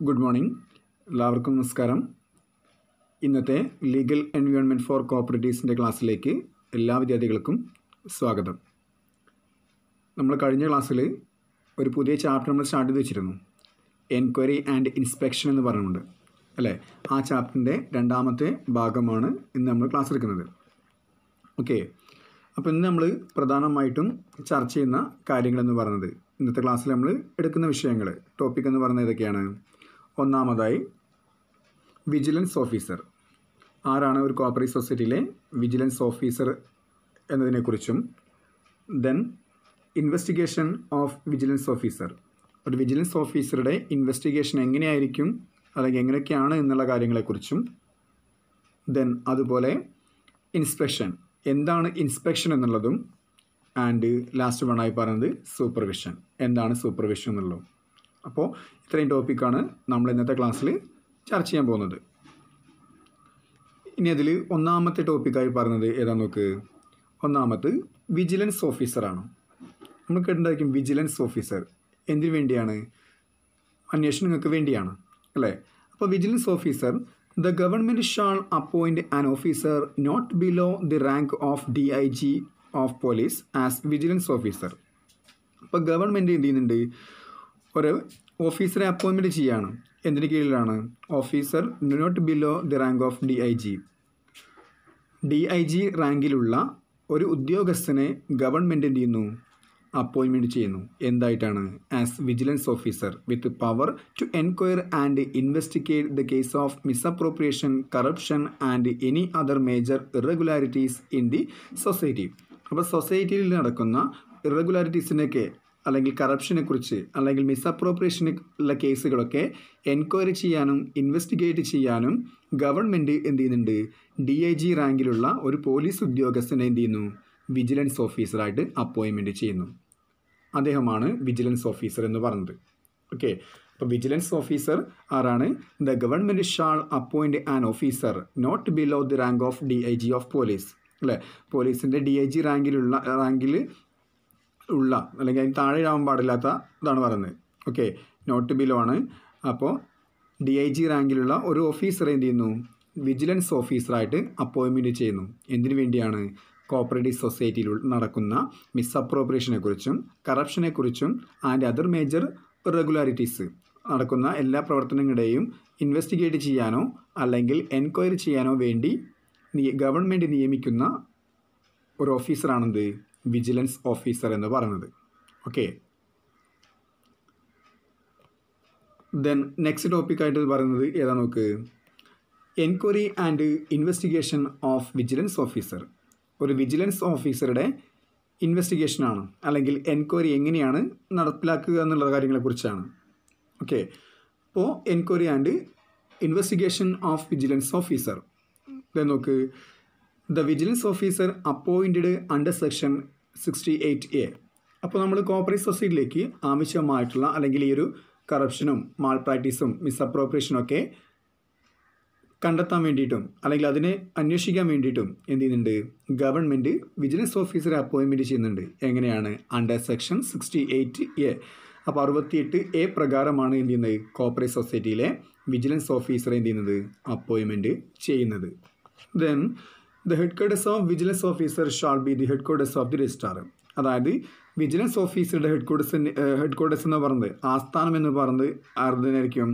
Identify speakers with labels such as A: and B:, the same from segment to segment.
A: Good morning. എല്ലാവർക്കും നമസ്കാരം. ഇന്നത്തെ ലീഗൽ എൻവയോൺമെൻറ്റ് ഫോർ കോപ്പറേറ്റീവ്സിൻ്റെ ക്ലാസ്സിലേക്ക് എല്ലാ വിദ്യാർത്ഥികൾക്കും സ്വാഗതം. നമ്മൾ കഴിഞ്ഞ ക്ലാസ്സിൽ ഒരു പുതിയ ചാപ്റ്റർ നമ്മൾ സ്റ്റാർട്ട് ചെയ്ത് വെച്ചിരുന്നു, എൻക്വയറി ആൻഡ് ഇൻസ്പെക്ഷൻ എന്ന് പറഞ്ഞുകൊണ്ട്, അല്ലേ? ആ ചാപ്റ്ററിൻ്റെ രണ്ടാമത്തെ ഭാഗമാണ് ഇന്ന് നമ്മൾ ക്ലാസ് എടുക്കുന്നത്. ഓക്കെ, അപ്പോൾ ഇന്ന് നമ്മൾ പ്രധാനമായിട്ടും ചർച്ച ചെയ്യുന്ന കാര്യങ്ങളെന്ന് പറയുന്നത്, ഇന്നത്തെ ക്ലാസ്സിൽ നമ്മൾ എടുക്കുന്ന വിഷയങ്ങൾ, ടോപ്പിക് എന്ന് പറയുന്നത് ഏതൊക്കെയാണ്? ഒന്നാമതായി വിജിലൻസ് ഓഫീസർ. ആരാണ് ഒരു കോപ്പറേറ്റീവ് സൊസൈറ്റിയിലെ വിജിലൻസ് ഓഫീസർ എന്നതിനെക്കുറിച്ചും, then investigation of vigilance officer. ഒരു വിജിലൻസ് ഓഫീസറുടെ ഇൻവെസ്റ്റിഗേഷൻ എങ്ങനെയായിരിക്കും അല്ലെങ്കിൽ എങ്ങനെയൊക്കെയാണ് എന്നുള്ള കാര്യങ്ങളെക്കുറിച്ചും, ദെൻ അതുപോലെ ഇൻസ്പെക്ഷൻ, എന്താണ് ഇൻസ്പെക്ഷൻ എന്നുള്ളതും, ആൻഡ് ലാസ്റ്റ് വണ്ണായി പറയുന്നത് സൂപ്പർവിഷൻ, എന്താണ് സൂപ്പർവിഷൻ എന്നുള്ളതും. അപ്പോൾ ഇത്രയും ടോപ്പിക്കാണ് നമ്മൾ ഇന്നത്തെ ക്ലാസ്സിൽ ചർച്ച ചെയ്യാൻ പോകുന്നത്. ഇനി അതിൽ ഒന്നാമത്തെ ടോപ്പിക്കായി പറയുന്നത് ഏതാ നോക്ക്. ഒന്നാമത് വിജിലൻസ് ഓഫീസറാണ്. നമ്മൾ കേട്ടിട്ടുണ്ടായിരിക്കും വിജിലൻസ് ഓഫീസർ എന്തിനു വേണ്ടിയാണ്? അന്വേഷണങ്ങൾക്ക് വേണ്ടിയാണ്, അല്ലേ? അപ്പോൾ vigilance officer, the government shall appoint an officer not below the rank of DIG of police as vigilance officer. അപ്പോൾ ഗവൺമെൻറ് എന്ത് ചെയ്യുന്നുണ്ട്? ഒരു ഓഫീസറെ അപ്പോയിൻമെൻറ്റ് ചെയ്യുകയാണ്. എന്തിന് കീഴിലാണ്? Officer not below the rank of DIG റാങ്കിലുള്ള ഒരു ഉദ്യോഗസ്ഥനെ ഗവൺമെൻറ് എന്ത് ചെയ്യുന്നു? അപ്പോയിൻമെൻറ്റ് ചെയ്യുന്നു. എന്തായിട്ടാണ്? As vigilance officer with power to enquire and investigate the case of misappropriation, corruption and any other major irregularities in the society. അപ്പോൾ സൊസൈറ്റിയിൽ നടക്കുന്ന ഇറഗുലാരിറ്റീസിനൊക്കെ അല്ലെങ്കിൽ കറപ്ഷനെക്കുറിച്ച് അല്ലെങ്കിൽ മിസ്അപ്രോപ്രിയേഷനുള്ള കേസുകളൊക്കെ എൻക്വയറി ചെയ്യാനും ഇൻവെസ്റ്റിഗേറ്റ് ചെയ്യാനും ഗവൺമെൻറ് എന്ത് ചെയ്യുന്നുണ്ട്? DIG റാങ്കിലുള്ള ഒരു പോലീസ് ഉദ്യോഗസ്ഥനെ എന്ത് ചെയ്യുന്നു? വിജിലൻസ് ഓഫീസറായിട്ട് അപ്പോയിൻമെൻറ്റ് ചെയ്യുന്നു. അദ്ദേഹമാണ് വിജിലൻസ് ഓഫീസർ എന്ന് പറയുന്നത്. ഓക്കെ, അപ്പോൾ വിജിലൻസ് ഓഫീസർ ആരാണ്? The government shall appoint an officer not below the rank of DIG of police, അല്ലേ? പോലീസിൻ്റെ DIG റാങ്കിൽ ഉള്ള അല്ലെങ്കിൽ അതിന് താഴെ ആവാൻ പാടില്ലാത്ത ഇതാണ് പറയുന്നത്. ഓക്കെ, നോട്ട് ബിലോ ആണ്. അപ്പോൾ DIG റാങ്കിലുള്ള ഒരു ഓഫീസറെ എന്ത് ചെയ്യുന്നു? വിജിലൻസ് ഓഫീസറായിട്ട് അപ്പോയിൻമെൻറ്റ് ചെയ്യുന്നു. എന്തിനു വേണ്ടിയാണ്? കോപ്പറേറ്റീവ് സൊസൈറ്റിയിൽ നടക്കുന്ന മിസ്അപ്രോപ്രിയേഷനെക്കുറിച്ചും കറപ്ഷനെക്കുറിച്ചും ആൻഡ് അതർ മേജർ ഇറഗുലാരിറ്റീസ് നടക്കുന്ന എല്ലാ പ്രവർത്തനങ്ങളുടെയും ഇൻവെസ്റ്റിഗേറ്റ് ചെയ്യാനോ അല്ലെങ്കിൽ എൻക്വയറി ചെയ്യാനോ വേണ്ടി ഗവൺമെൻറ് നിയമിക്കുന്ന ഒരു ഓഫീസറാണെന്ത്? വിജിലൻസ് ഓഫീസർ എന്ന് പറയുന്നത്. ഓക്കെ, ദെൻ നെക്സ്റ്റ് ടോപ്പിക്കായിട്ട് പറയുന്നത് ഏതാ നോക്ക്. Enquiry and investigation of vigilance officer. ഒരു വിജിലൻസ് ഓഫീസറുടെ ഇൻവെസ്റ്റിഗേഷനാണ് അല്ലെങ്കിൽ എൻക്വയറി എങ്ങനെയാണ് നടപ്പിലാക്കുക എന്നുള്ള കാര്യങ്ങളെക്കുറിച്ചാണ്. ഓക്കെ, അപ്പോൾ enquiry and investigation of vigilance officer. ഇതേ നോക്ക്. The vigilance officer appointed under section 68A. അപ്പോൾ നമ്മൾ കോപ്പറേറ്റീവ് സൊസൈറ്റിയിലേക്ക് ആവശ്യമായിട്ടുള്ള അല്ലെങ്കിൽ ഈ ഒരു കറപ്ഷനും മാൾ പ്രാക്ടീസും മിസ്അപ്രോപ്രിയേഷനും ഒക്കെ കണ്ടെത്താൻ വേണ്ടിയിട്ടും അല്ലെങ്കിൽ അതിനെ അന്വേഷിക്കാൻ വേണ്ടിയിട്ടും എന്ത് ചെയ്യുന്നുണ്ട്? ഗവൺമെൻറ് വിജിലൻസ് ഓഫീസറെ അപ്പോയിൻമെൻറ്റ് ചെയ്യുന്നുണ്ട്. എങ്ങനെയാണ്? Under section 68A. അപ്പോൾ 68A പ്രകാരമാണ് എന്ത് ചെയ്യുന്നത്? കോപ്പറേറ്റീവ് സൊസൈറ്റിയിലെ വിജിലൻസ് ഓഫീസറെ എന്ത് ചെയ്യുന്നത്? അപ്പോയിൻമെൻറ്റ് ചെയ്യുന്നത്. Then the headquarters of vigilance officer shall be the headquarters of the registrar. അതായത് വിജിലൻസ് ഓഫീസറുടെ ഹെഡ് ക്വാർട്ടേഴ്സ് എന്ന് പറയുന്നത്, ആസ്ഥാനം എന്ന് പറയുന്നത് ആരുടേതായിരിക്കും?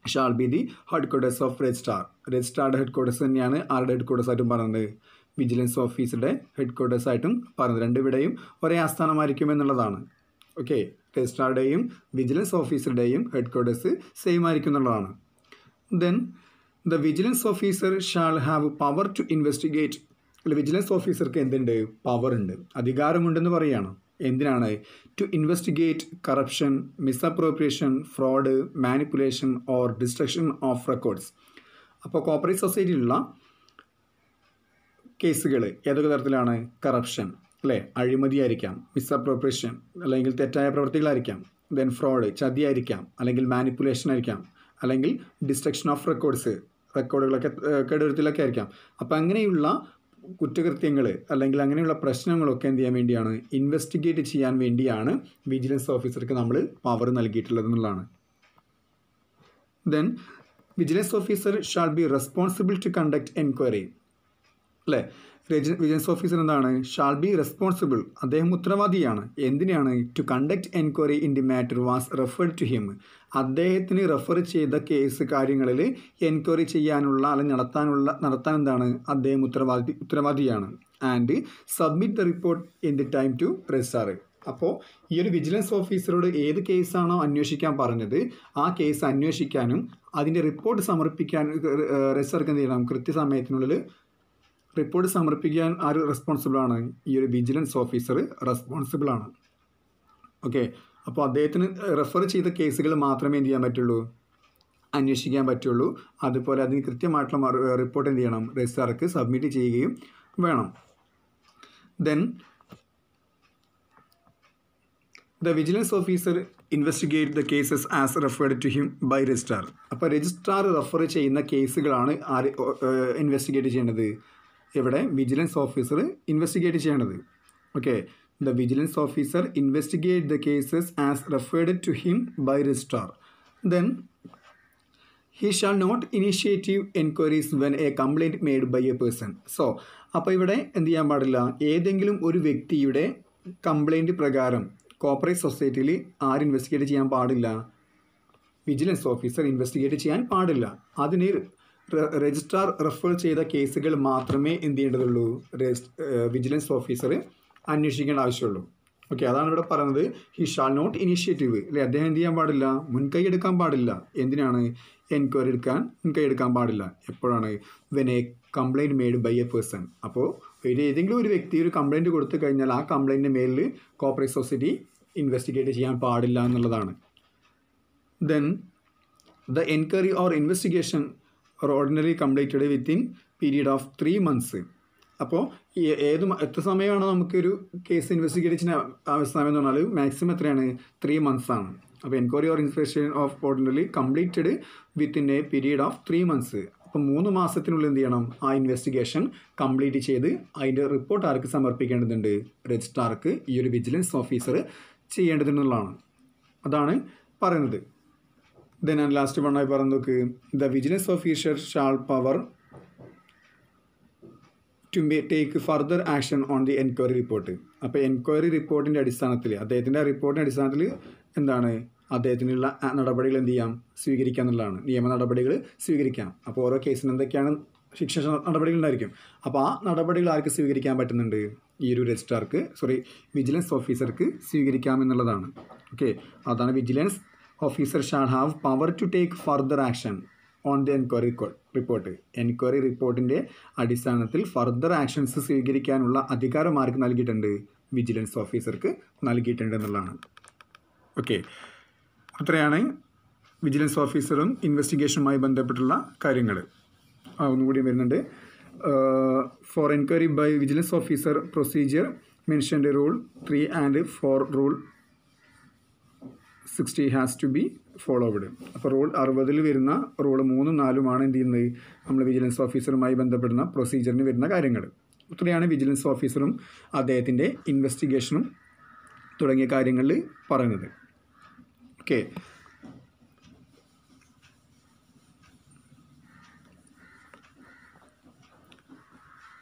A: Shall be the headquarters of registrar. രജിസ്ട്രാറുടെ ഹെഡ് ക്വാർട്ടേഴ്സ് തന്നെയാണ് ആരുടെ ഹെഡ് ക്വാർട്ടേഴ്സ് ആയിട്ടും പറയുന്നത്? വിജിലൻസ് ഓഫീസറുടെ ഹെഡ് ക്വാർട്ടേഴ്സ് ആയിട്ടും പറയുന്നത്. രണ്ടുപേരുടെയും ഒരേ ആസ്ഥാനമായിരിക്കും എന്നുള്ളതാണ്. ഓക്കെ, രജിസ്ട്രാറുടെയും വിജിലൻസ് ഓഫീസറുടെയും ഹെഡ് ക്വാർട്ടേഴ്സ് സെയിം ആയിരിക്കും എന്നുള്ളതാണ്. Then the vigilance officer shall have power to investigate. അല്ല, വിജിലൻസ് ഓഫീസർക്ക് എന്തുണ്ട്? പവർ ഉണ്ട്, അധികാരമുണ്ടെന്ന് പറയുകയാണ്. എന്തിനാണ്? To investigate corruption, misappropriation, fraud, manipulation or destruction of records. അപ്പോൾ കോപ്പറേറ്റീവ് സൊസൈറ്റിയിലുള്ള കേസുകൾ ഏതൊക്കെ തരത്തിലാണ്? കറപ്ഷൻ, അല്ലേ? അഴിമതിയായിരിക്കാം, മിസ്അപ്രോപ്രിയേഷൻ അല്ലെങ്കിൽ തെറ്റായ പ്രവൃത്തികളായിരിക്കാം, ദെൻ ഫ്രോഡ്, ചതിയായിരിക്കാം, അല്ലെങ്കിൽ മാനിപ്പുലേഷൻ ആയിരിക്കാം, അല്ലെങ്കിൽ ഡിസ്ട്രക്ഷൻ ഓഫ് റെക്കോർഡുകളൊക്കെ കേടുവരുത്തലൊക്കെ ആയിരിക്കാം. അപ്പോൾ അങ്ങനെയുള്ള കുറ്റകൃത്യങ്ങൾ അല്ലെങ്കിൽ അങ്ങനെയുള്ള പ്രശ്നങ്ങളൊക്കെ എന്ത് ചെയ്യാൻ വേണ്ടിയാണ്? ഇൻവെസ്റ്റിഗേറ്റ് ചെയ്യാൻ വേണ്ടിയാണ് വിജിലൻസ് ഓഫീസർക്ക് നമ്മൾ പവർ നൽകിയിട്ടുള്ളത് എന്നുള്ളതാണ്. Then vigilance officer shall be responsible to conduct enquiry അല്ലേ. വിജിലൻസ് ഓഫീസർ എന്താണ്? ഷാൾ ബി റെസ്പോൺസിബിൾ, അദ്ദേഹം ഉത്തരവാദിയാണ്. എന്തിനാണ്? To conduct enquiry in the matter was referred to him, അദ്ദേഹത്തിന് റെഫർ ചെയ്ത കേസ് കാര്യങ്ങളിൽ എൻക്വയറി ചെയ്യാനുള്ള അല്ലെങ്കിൽ നടത്താൻ എന്താണ്? അദ്ദേഹം ഉത്തരവാദിയാണ്. And submit the report in the time to registrar. അപ്പോൾ ഈ ഒരു വിജിലൻസ് ഓഫീസറോട് ഏത് കേസാണോ അന്വേഷിക്കാൻ പറഞ്ഞത് ആ കേസ് അന്വേഷിക്കാനും അതിൻ്റെ റിപ്പോർട്ട് സമർപ്പിക്കാനും രജിസ്ട്രാർക്ക് എന്ത് ചെയ്യണം? കൃത്യസമയത്തിനുള്ളിൽ റിപ്പോർട്ട് സമർപ്പിക്കാൻ ആര് റെസ്പോൺസിബിളാണ്? ഈ ഒരു വിജിലൻസ് ഓഫീസർ റെസ്പോൺസിബിളാണ്. ഓക്കെ, അപ്പോൾ അദ്ദേഹത്തിന് റെഫർ ചെയ്ത കേസുകൾ മാത്രമേ എന്ത് ചെയ്യാൻ പറ്റുള്ളൂ? അന്വേഷിക്കാൻ പറ്റുള്ളൂ. അതുപോലെ അതിന് കൃത്യമായിട്ടുള്ള റിപ്പോർട്ട് എന്ത് ചെയ്യണം? രജിസ്ട്രാർക്ക് സബ്മിറ്റ് ചെയ്യുകയും വേണം. Then the vigilance officer investigate the cases as referred to him by registrar. അപ്പോൾ രജിസ്ട്രാർ റെഫർ ചെയ്യുന്ന കേസുകളാണ് ആര് ഇൻവെസ്റ്റിഗേറ്റ് ചെയ്യേണ്ടത്? ഇവിടെ വിജിലൻസ് ഓഫീസർ ഇൻവെസ്റ്റിഗേറ്റ് ചെയ്യേണ്ടത്. Okay, the vigilance officer investigate the cases as referred to him by registrar. Then he shall not initiative enquiries when a complaint made by a person. So അപ്പോൾ ഇവിടെ എന്ത് ചെയ്യാൻ പാടില്ല? ഏതെങ്കിലും ഒരു വ്യക്തിയുടെ കംപ്ലൈൻറ്റ് പ്രകാരം കോർപ്പറേറ്റ് സൊസൈറ്റിയിൽ ആര് ഇൻവെസ്റ്റിഗേറ്റ് ചെയ്യാൻ പാടില്ല? വിജിലൻസ് ഓഫീസർ ഇൻവെസ്റ്റിഗേറ്റ് ചെയ്യാൻ പാടില്ല. അതിന് രജിസ്ട്രാർ റെഫർ ചെയ്ത കേസുകൾ മാത്രമേ എന്ത് ചെയ്യേണ്ടതുള്ളൂ? വിജിലൻസ് ഓഫീസർ അന്വേഷിക്കേണ്ട ആവശ്യമുള്ളൂ. ഓക്കെ, അതാണ് ഇവിടെ പറയുന്നത്. ഹി ഷാൾ നോട്ട് ഇനിഷ്യേറ്റീവ് അല്ലെ, അദ്ദേഹം എന്ത് ചെയ്യാൻ പാടില്ല? മുൻകൈ എടുക്കാൻ പാടില്ല. എന്തിനാണ്? മുൻകൈ എടുക്കാൻ പാടില്ല. എപ്പോഴാണ്? When a complaint made by a person. അപ്പോൾ ഏതെങ്കിലും ഒരു വ്യക്തി ഒരു കംപ്ലൈൻറ്റ് കൊടുത്തു കഴിഞ്ഞാൽ ആ കംപ്ലൈൻറ്റിൻ്റെ മേലിൽ കോർപ്പറേറ്റ് സൊസൈറ്റി ഇൻവെസ്റ്റിഗേറ്റ് ചെയ്യാൻ പാടില്ല എന്നുള്ളതാണ്. Then the enquiry or investigation or ordinary completed within period of 3 months. അപ്പോൾ എത്ര സമയമാണ് നമുക്കൊരു കേസ് ഇൻവെസ്റ്റിഗേറ്റ് ചെയ്യുന്ന സമയം എന്ന് പറഞ്ഞാൽ മാക്സിമം എത്രയാണ്? 3 months ആണ്. അപ്പോൾ enquiry or investigation of ordinary completed within A period of 3 months. അപ്പോൾ 3 മാസത്തിനുള്ളിൽ എന്ത് ചെയ്യണം? ആ ഇൻവെസ്റ്റിഗേഷൻ കംപ്ലീറ്റ് ചെയ്ത് അതിൻ്റെ റിപ്പോർട്ട് ആർക്ക് സമർപ്പിക്കേണ്ടതുണ്ട്? രജിസ്ട്രാർക്ക്, ഈ ഒരു വിജിലൻസ് ഓഫീസർ ചെയ്യേണ്ടതെന്നുള്ളതാണ്. അതാണ് പറയുന്നത്. ദെൻ ആൻഡ് ലാസ്റ്റ് വണ്ണായി പറഞ്ഞു നോക്ക്. The vigilance officer shall power to take further action on the enquiry report. അപ്പോൾ എൻക്വയറി റിപ്പോർട്ടിൻ്റെ അടിസ്ഥാനത്തിൽ, അദ്ദേഹത്തിൻ്റെ റിപ്പോർട്ടിൻ്റെ അടിസ്ഥാനത്തിൽ എന്താണ്? അദ്ദേഹത്തിനുള്ള നടപടികൾ എന്ത് ചെയ്യാം? സ്വീകരിക്കുക എന്നുള്ളതാണ്. നിയമ നടപടികൾ സ്വീകരിക്കാം. അപ്പോൾ ഓരോ കേസിന് എന്തൊക്കെയാണ് ശിക്ഷ നടപടികൾ ഉണ്ടായിരിക്കും. അപ്പോൾ ആ നടപടികൾ ആർക്ക് സ്വീകരിക്കാൻ പറ്റുന്നുണ്ട്? ഈ ഒരു വിജിലൻസ് ഓഫീസർക്ക് സ്വീകരിക്കാമെന്നുള്ളതാണ്. ഓക്കെ, അതാണ് vigilance officer shall have power to take further action on the enquiry report. Enquiry റിപ്പോർട്ടിൻ്റെ അടിസ്ഥാനത്തിൽ ഫർദർ ആക്ഷൻസ് സ്വീകരിക്കാനുള്ള അധികാരം ആർക്ക് നൽകിയിട്ടുണ്ട്? വിജിലൻസ് ഓഫീസർക്ക് നൽകിയിട്ടുണ്ട് എന്നുള്ളതാണ്. ഓക്കെ, അത്രയാണ് വിജിലൻസ് ഓഫീസറും ഇൻവെസ്റ്റിഗേഷനുമായി ബന്ധപ്പെട്ടുള്ള കാര്യങ്ങൾ. ഒന്നുകൂടി വരുന്നുണ്ട്. For enquiry by vigilance officer procedure mentioned rule 3 and 4 rule 60 has to be followed. അപ്പോൾ റൂൾ 60 വരുന്ന റൂൾ 3, 4 എന്ത് ചെയ്യുന്നത്? നമ്മൾ വിജിലൻസ് ഓഫീസറുമായി ബന്ധപ്പെടുന്ന പ്രൊസീജിയറിന് വരുന്ന കാര്യങ്ങൾ. ഇത്രയാണ് വിജിലൻസ് ഓഫീസറും അദ്ദേഹത്തിൻ്റെ ഇൻവെസ്റ്റിഗേഷനും തുടങ്ങിയ കാര്യങ്ങളിൽ പറയുന്നത്. ഓക്കെ,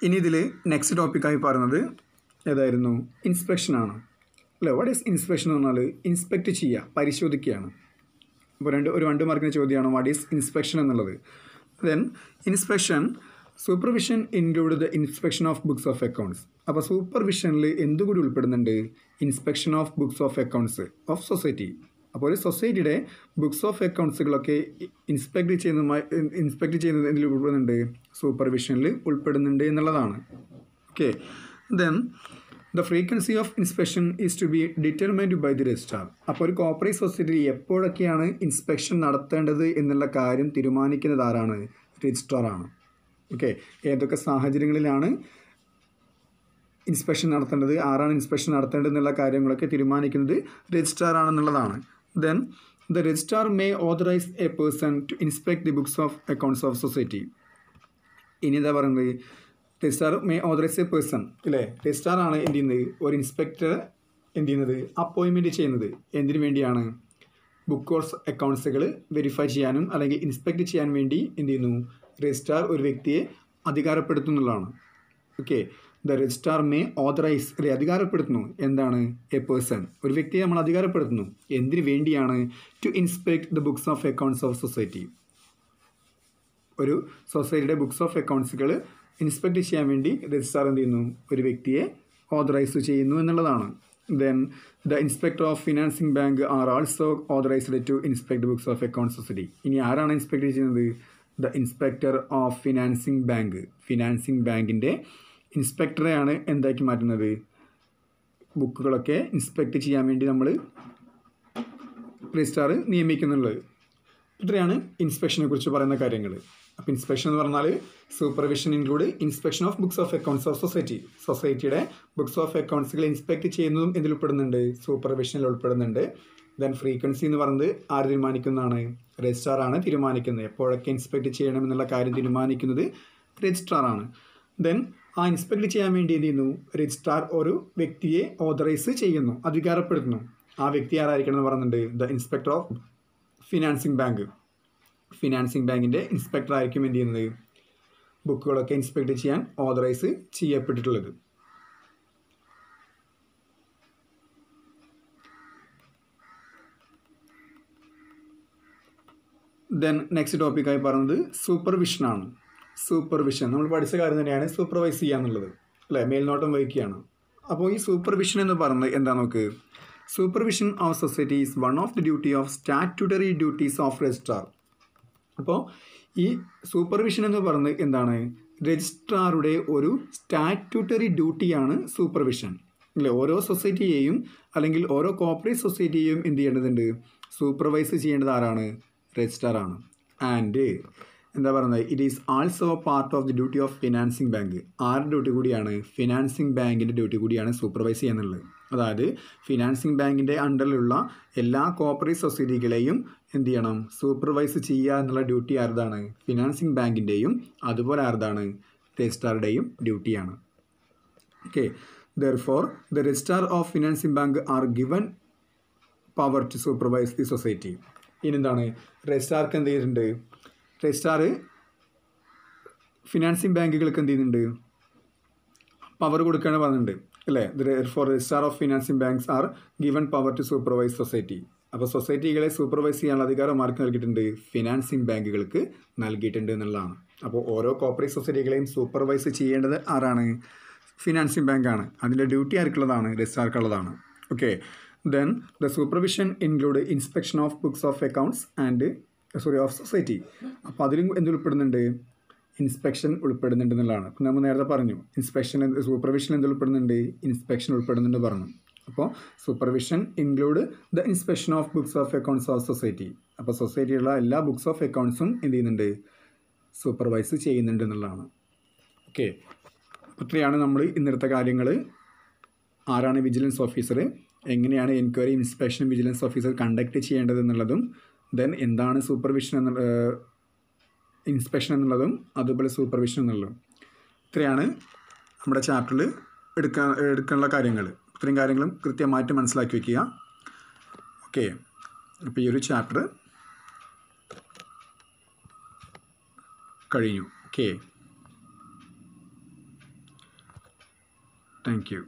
A: ഇനി ഇതിൽ നെക്സ്റ്റ് ടോപ്പിക്കായി പറയുന്നത് ഏതായിരുന്നു? ഇൻസ്പെക്ഷനാണ് അല്ലേ. വാട്ട് ഈസ് ഇൻസ്പെക്ഷൻ എന്ന് പറഞ്ഞാൽ ഇൻസ്പെക്റ്റ് ചെയ്യുക, പരിശോധിക്കുകയാണ്. അപ്പോൾ ഒരു 2 മാർക്കിൻ്റെ ചോദ്യമാണ് വാട്ട് ഈസ് ഇൻസ്പെക്ഷൻ എന്നുള്ളത്. Then inspection supervision include the inspection of books of accounts. അപ്പോൾ സൂപ്പർവിഷനിൽ എന്തുകൂടി ഉൾപ്പെടുന്നുണ്ട്? Inspection of books of accounts of society. അപ്പോൾ ഒരു സൊസൈറ്റിയുടെ ബുക്സ് ഓഫ് അക്കൗണ്ട്സുകളൊക്കെ ഇൻസ്പെക്റ്റ് ചെയ്യുന്നത് എന്തിൽ ഉൾപ്പെടുന്നുണ്ട്? സൂപ്പർവിഷനിൽ ഉൾപ്പെടുന്നുണ്ട് എന്നുള്ളതാണ്. Okay, then the frequency of inspection is to be determined by the registrar. അപ്പോൾ ഒരു കോർപ്പറേറ്റ് സൊസൈറ്റിയിൽ എപ്പോഴൊക്കെയാണ് ഇൻസ്പെക്ഷൻ നടത്തേണ്ടത് എന്നുള്ള കാര്യം തീരുമാനിക്കുന്നത് ആരാണ്? രജിസ്ട്രാറാണ്. ഓക്കെ, ഏതൊക്കെ സാഹചര്യങ്ങളിലാണ് ഇൻസ്പെക്ഷൻ നടത്തേണ്ടത്, ആരാണ് ഇൻസ്പെക്ഷൻ നടത്തേണ്ടത് എന്നുള്ള കാര്യങ്ങളൊക്കെ തീരുമാനിക്കുന്നത് രജിസ്ട്രാർ ആണെന്നുള്ളതാണ്. Then the registrar may authorise a person to inspect the books of accounts of society. ഇനി എന്താ പറയുന്നത്? Registrar may authorise a person അല്ലേ. രജിസ്ട്രാറാണ് എന്ത് ചെയ്യുന്നത്? ഒരു ഇൻസ്പെക്ടർ എന്ത് ചെയ്യുന്നത്? അപ്പോയിൻമെൻറ്റ് ചെയ്യുന്നത്. എന്തിനു വേണ്ടിയാണ്? ബുക്ക് ഓഫ് അക്കൗണ്ട്സുകൾ വെരിഫൈ ചെയ്യാനും അല്ലെങ്കിൽ ഇൻസ്പെക്ട് ചെയ്യാൻ വേണ്ടി എന്ത് ചെയ്യുന്നു, രജിസ്ട്രാർ ഒരു വ്യക്തിയെ അധികാരപ്പെടുത്തുന്നുള്ളതാണ്. Okay, the registrar may authorise, അധികാരപ്പെടുത്തുന്നു എന്താണ്, എ പേഴ്സൺ, ഒരു വ്യക്തിയെ നമ്മൾ അധികാരപ്പെടുത്തുന്നു എന്തിനു വേണ്ടിയാണ്, to inspect the books of accounts of society, ഒരു സൊസൈറ്റിയുടെ ബുക്സ് ഓഫ് അക്കൗണ്ട്സുകൾ ഇൻസ്പെക്ട് ചെയ്യാൻ വേണ്ടി രജിസ്ട്രാർ എന്ത് ചെയ്യുന്നു, ഒരു വ്യക്തിയെ ഓതറൈസ് ചെയ്യുന്നു എന്നുള്ളതാണ്. Then the inspector of financing bank are also authorised to inspect books of accounts society. ഇനി ആരാണ് ഇൻസ്പെക്ട് ചെയ്യുന്നത്, the inspector of financing bank, financing ബാങ്കിൻ്റെ ഇൻസ്പെക്ടറെയാണ് എന്താക്കി മാറ്റുന്നത്, ബുക്കുകളൊക്കെ ഇൻസ്പെക്ട് ചെയ്യാൻ വേണ്ടി നമ്മൾ രജിസ്ട്രാർ നിയമിക്കുന്നുള്ളത്. ഇത്രയാണ് ഇൻസ്പെക്ഷനെ കുറിച്ച് പറയുന്ന കാര്യങ്ങൾ. അപ്പോൾ ഇൻസ്പെക്ഷൻ എന്ന് പറഞ്ഞാൽ supervision include inspection of books of accounts of society, സൊസൈറ്റിയുടെ ബുക്സ് ഓഫ് അക്കൗണ്ട്സുകൾ ഇൻസ്പെക്ട് ചെയ്യുന്നതും ഇതിൽ ഉൾപ്പെടുന്നുണ്ട്, സൂപ്പർവിഷനിൽ ഉൾപ്പെടുന്നുണ്ട്. ദെൻ ഫ്രീക്വൻസി എന്ന് പറയുന്നത് ആര് തീരുമാനിക്കുന്നതാണ്, രജിസ്ട്രാർ ആണ് തീരുമാനിക്കുന്നത്. എപ്പോഴൊക്കെ ഇൻസ്പെക്ട് ചെയ്യണമെന്നുള്ള കാര്യം തീരുമാനിക്കുന്നത് രജിസ്ട്രാർ ആണ്. ദെൻ ആ ഇൻസ്പെക്ട് ചെയ്യാൻ വേണ്ടി എന്ത് ചെയ്യുന്നു, രജിസ്ട്രാർ ഒരു വ്യക്തിയെ ഓതറൈസ് ചെയ്യുന്നു, അധികാരപ്പെടുത്തുന്നു. ആ വ്യക്തി ആരായിരിക്കണം എന്ന് പറയുന്നുണ്ട്, the inspector of financing bank, financing ബാങ്കിൻ്റെ ഇൻസ്പെക്ടർ ആയിരിക്കും എന്ത് ചെയ്യുന്നത്, ബുക്കുകളൊക്കെ ഇൻസ്പെക്ട് ചെയ്യാൻ ഓതറൈസ് ചെയ്യപ്പെട്ടിട്ടുള്ളത്. ദെൻ നെക്സ്റ്റ് ടോപ്പിക്കായി പറയുന്നത് സൂപ്പർവിഷനാണ്. സൂപ്പർവിഷൻ നമ്മൾ പഠിച്ച കാര്യം തന്നെയാണ്, സൂപ്പർവൈസ് ചെയ്യുക എന്നുള്ളത് അല്ലേ, മേൽനോട്ടം വഹിക്കുകയാണ്. അപ്പോൾ ഈ സൂപ്പർവിഷൻ എന്ന് പറയുന്നത് എന്താ നോക്ക്, supervision of society is one of the duty of statutory duties of registrar. അപ്പോൾ ഈ സൂപ്പർവിഷൻ എന്ന് പറയുന്നത് എന്താണ്, രജിസ്ട്രാറുടെ ഒരു സ്റ്റാറ്റ്യൂട്ടറി ഡ്യൂട്ടിയാണ് സൂപ്പർവിഷൻ അല്ലേ. ഓരോ സൊസൈറ്റിയെയും അല്ലെങ്കിൽ ഓരോ കോർപ്പറേറ്റ് സൊസൈറ്റിയെയും എന്ത് ചെയ്യേണ്ടതുണ്ട്, സൂപ്പർവൈസ് ചെയ്യേണ്ടത് ആരാണ്, രജിസ്ട്രാറാണ്. ആൻഡ് എന്താ പറയുന്നത്, it is also part of the duty of financing bank. ആരുടെ ഡ്യൂട്ടി കൂടിയാണ്, ഫിനാൻസിംഗ് ബാങ്കിൻ്റെ ഡ്യൂട്ടി കൂടിയാണ് സൂപ്പർവൈസ് ചെയ്യുന്നുള്ളത്. അതായത് ഫിനാൻസിംഗ് ബാങ്കിൻ്റെ അണ്ടറിലുള്ള എല്ലാ കോർപ്പറേറ്റ് സൊസൈറ്റികളെയും എന്ത് ചെയ്യണം, സൂപ്പർവൈസ് ചെയ്യുക എന്നുള്ള ഡ്യൂട്ടി ആരുതാണ്, ഫിനാൻസിംഗ് ബാങ്കിൻ്റെയും അതുപോലെ ആരുതാണ്, രജിസ്ട്രാറുടെയും ഡ്യൂട്ടിയാണ്. Okay, therefore the registrar of financing bank are given power to supervise the society. ഇനി എന്താണ്, രജിസ്ട്രാർക്ക് എന്ത് ചെയ്തിട്ടുണ്ട്, രജിസ്ട്രാർ ഫിനാൻസിംഗ് ബാങ്കുകൾക്ക് എന്ത് ചെയ്യുന്നുണ്ട്, പവർ കൊടുക്കുകയാണ് പറഞ്ഞിട്ടുണ്ട് അല്ലേ. For registrar of financing banks are given power to supervise society. അപ്പോൾ സൊസൈറ്റികളെ സൂപ്പർവൈസ് ചെയ്യാനുള്ള അധികാരം ആർക്ക് നൽകിയിട്ടുണ്ട്, ഫിനാൻസിംഗ് ബാങ്കുകൾക്ക് നൽകിയിട്ടുണ്ട് എന്നുള്ളതാണ്. അപ്പോൾ ഓരോ കോർപ്പറേറ്റ് സൊസൈറ്റികളെയും സൂപ്പർവൈസ് ചെയ്യേണ്ടത് ആരാണ്, ഫിനാൻസിംഗ് ബാങ്കാണ്. അതിൻ്റെ ഡ്യൂട്ടി ആർക്കുള്ളതാണ്, രജിസ്ട്രാർക്കുള്ളതാണ്. Okay, then the supervision include inspection of books of accounts and of society. അപ്പോൾ അതിലും എന്ത് ഉൾപ്പെടുന്നുണ്ട്, ഇൻസ്പെക്ഷൻ ഉൾപ്പെടുന്നുണ്ട് എന്നുള്ളതാണ്. അപ്പോൾ നമ്മൾ നേരത്തെ പറഞ്ഞു ഇൻസ്പെക്ഷൻ സൂപ്പർവിഷൻ എന്ത് ഉൾപ്പെടുന്നുണ്ട്, ഇൻസ്പെക്ഷൻ ഉൾപ്പെടുന്നുണ്ട് പറഞ്ഞു. അപ്പോൾ supervision include the inspection of books of accounts of society. അപ്പോൾ സൊസൈറ്റിയുള്ള എല്ലാ ബുക്സ് ഓഫ് അക്കൗണ്ട്സും എന്ത് ചെയ്യുന്നുണ്ട്, സൂപ്പർവൈസ് ചെയ്യുന്നുണ്ട് എന്നുള്ളതാണ്. ഓക്കെ, ഇത്രയാണ് നമ്മൾ ഇന്നത്തെ കാര്യങ്ങൾ. ആരാണ് വിജിലൻസ് ഓഫീസർ, എങ്ങനെയാണ് enquiry inspection vigilance officer conduct ചെയ്യേണ്ടത് എന്നുള്ളതും, ദെൻ എന്താണ് സൂപ്പർവിഷൻ എന്നുള്ള ഇൻസ്പെക്ഷൻ എന്നുള്ളതും അതുപോലെ സൂപ്പർവിഷൻ എന്നുള്ളതും. ഇത്രയാണ് നമ്മുടെ ചാപ്റ്ററിൽ എടുക്കാനുള്ള കാര്യങ്ങൾ. ഇത്രയും കാര്യങ്ങളും കൃത്യമായിട്ട് മനസ്സിലാക്കി വയ്ക്കുക. ഓക്കെ, അപ്പോൾ ഈ ഒരു ചാപ്റ്റർ കഴിഞ്ഞു. Okay, thank you.